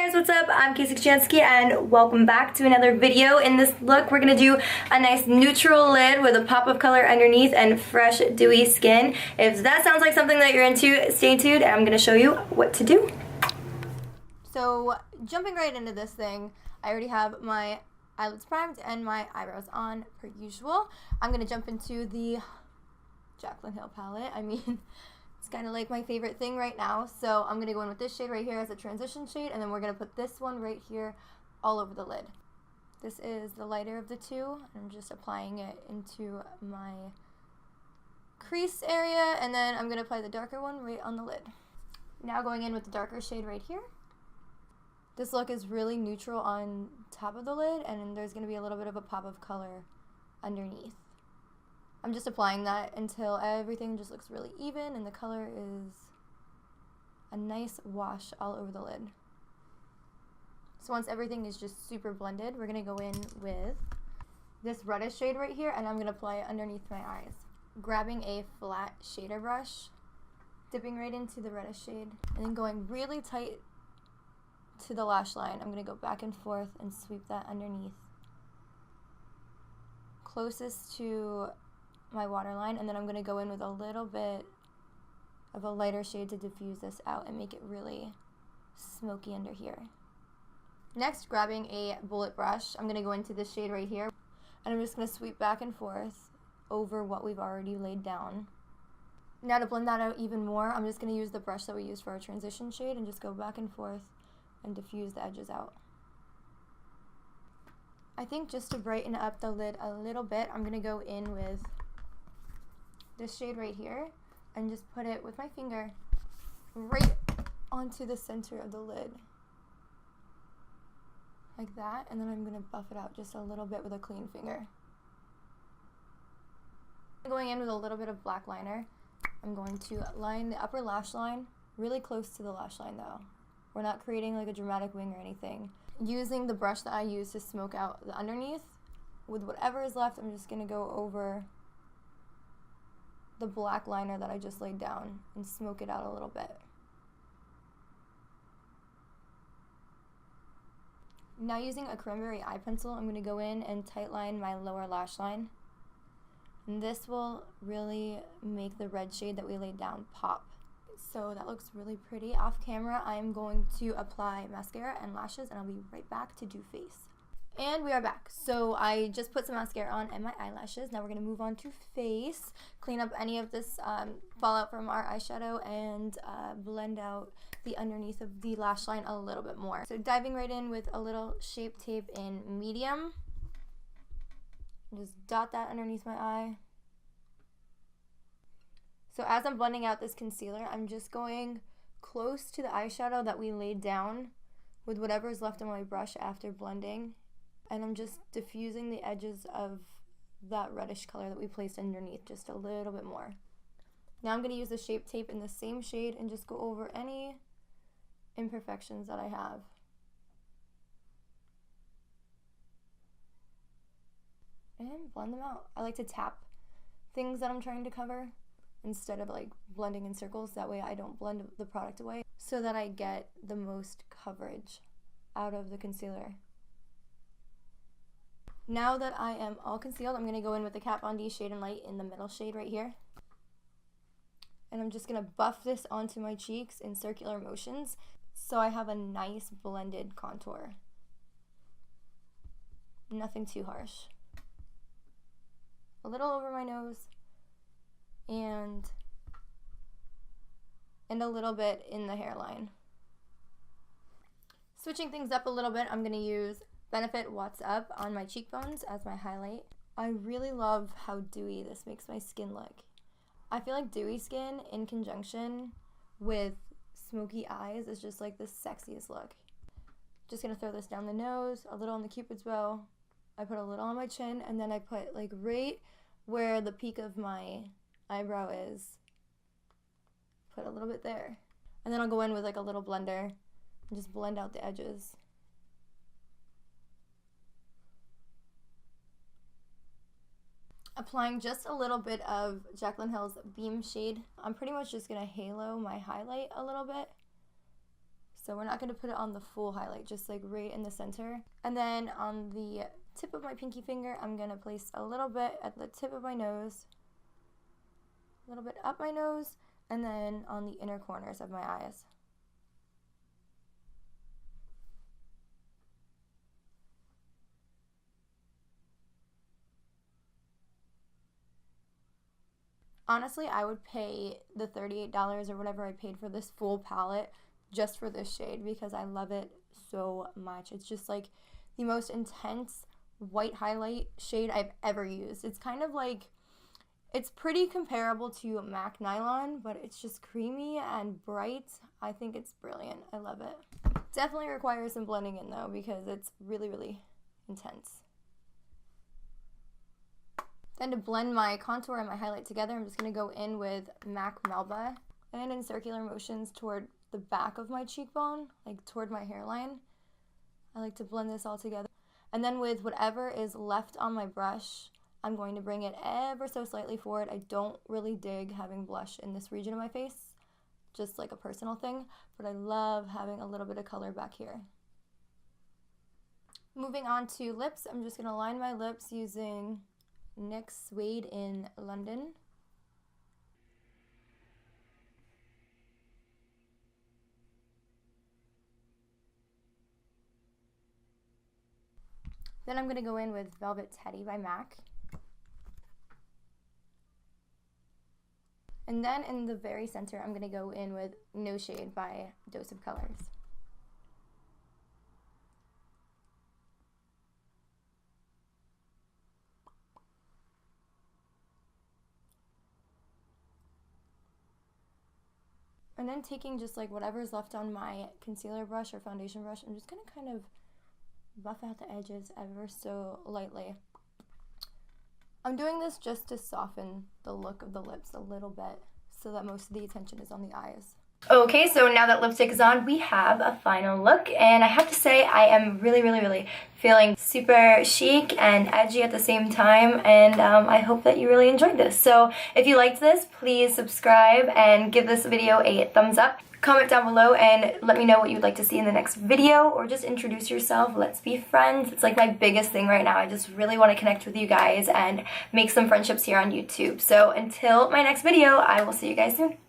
guys, what's up? I'm Kasey Kochanski and welcome back to another video. In this look, we're going to do a nice neutral lid with a pop of color underneath and fresh dewy skin. If that sounds like something that you're into, stay tuned and I'm going to show you what to do. So, jumping right into this thing, I already have my eyelids primed and my eyebrows on per usual. I'm going to jump into the JACLYN Hill palette. I mean, it's kind of like my favorite thing right now. So I'm going to go in with this shade right here as a transition shade, and then we're going to put this one right here all over the lid. This is the lighter of the two. I'm just applying it into my crease area, and then I'm going to apply the darker one right on the lid. Now going in with the darker shade right here. This look is really neutral on top of the lid, and there's going to be a little bit of a pop of color underneath. I'm just applying that until everything just looks really even and the color is a nice wash all over the lid. So once everything is just super blended, we're going to go in with this reddish shade right here, and I'm going to apply it underneath my eyes. Grabbing a flat shader brush, dipping right into the reddish shade, and then going really tight to the lash line. I'm going to go back and forth and sweep that underneath, closest to my waterline, and then I'm going to go in with a little bit of a lighter shade to diffuse this out and make it really smoky under here. Next, grabbing a bullet brush, I'm going to go into this shade right here, and I'm just going to sweep back and forth over what we've already laid down. Now to blend that out even more, I'm just going to use the brush that we used for our transition shade and just go back and forth and diffuse the edges out. I think just to brighten up the lid a little bit, I'm going to go in with this shade right here and just put it with my finger right onto the center of the lid. Like that, and then I'm going to buff it out just a little bit with a clean finger. Going in with a little bit of black liner, I'm going to line the upper lash line, really close to the lash line though. We're not creating like a dramatic wing or anything. Using the brush that I use to smoke out the underneath, with whatever is left, I'm just going to go over the black liner that I just laid down and smoke it out a little bit. Now using a cranberry eye pencil, I'm going to go in and tightline my lower lash line. And this will really make the red shade that we laid down pop. So that looks really pretty. Off camera, I'm going to apply mascara and lashes, and I'll be right back to do face. And we are back. So I just put some mascara on and my eyelashes. Now we're going to move on to face. Clean up any of this fallout from our eyeshadow and blend out the underneath of the lash line a little bit more. So diving right in with a little Shape Tape in medium. Just dot that underneath my eye. So as I'm blending out this concealer, I'm just going close to the eyeshadow that we laid down with whatever is left on my brush after blending. And I'm just diffusing the edges of that reddish color that we placed underneath just a little bit more. Now I'm going to use the Shape Tape in the same shade and just go over any imperfections that I have. And blend them out. I like to tap things that I'm trying to cover instead of like blending in circles. That way I don't blend the product away, so that I get the most coverage out of the concealer. Now that I am all concealed, I'm going to go in with the Kat Von D Shade and Light in the middle shade right here. And I'm just going to buff this onto my cheeks in circular motions so I have a nice blended contour. Nothing too harsh. A little over my nose and a little bit in the hairline. Switching things up a little bit, I'm going to use Benefit What's Up on my cheekbones as my highlight. I really love how dewy this makes my skin look. I feel like dewy skin in conjunction with smoky eyes is just like the sexiest look. Just gonna throw this down the nose, a little on the cupid's bow. I put a little on my chin, and then I put like right where the peak of my eyebrow is. Put a little bit there. And then I'll go in with like a little blender and just blend out the edges. Applying just a little bit of JACLYN Hill's Beam shade. I'm pretty much just going to halo my highlight a little bit. So we're not going to put it on the full highlight, just like right in the center. And then on the tip of my pinky finger, I'm going to place a little bit at the tip of my nose, a little bit up my nose, and then on the inner corners of my eyes. Honestly, I would pay the $38 or whatever I paid for this full palette just for this shade because I love it so much. It's just like the most intense white highlight shade I've ever used. It's kind of like, it's pretty comparable to MAC Nylon, but it's just creamy and bright. I think it's brilliant. I love it. Definitely requires some blending in though because it's really, really intense. Then to blend my contour and my highlight together, I'm just going to go in with MAC Melba and in circular motions toward the back of my cheekbone, like toward my hairline. I like to blend this all together. And then with whatever is left on my brush, I'm going to bring it ever so slightly forward. I don't really dig having blush in this region of my face, just like a personal thing, but I love having a little bit of color back here. Moving on to lips, I'm just going to line my lips using NYX Suede in London. Then I'm going to go in with Velvet Teddy by MAC. And then in the very center, I'm going to go in with No Shade by Dose of Colors. And then taking just like whatever's left on my concealer brush or foundation brush, I'm just going to kind of buff out the edges ever so lightly. I'm doing this just to soften the look of the lips a little bit so that most of the attention is on the eyes. Okay, so now that lipstick is on, we have a final look, and I have to say I am really, really, really feeling super chic and edgy at the same time, and I hope that you really enjoyed this. So if you liked this, please subscribe and give this video a thumbs up. Comment down below and let me know what you'd like to see in the next video, or just introduce yourself. Let's be friends. It's like my biggest thing right now. I just really want to connect with you guys and make some friendships here on YouTube. So until my next video, I will see you guys soon.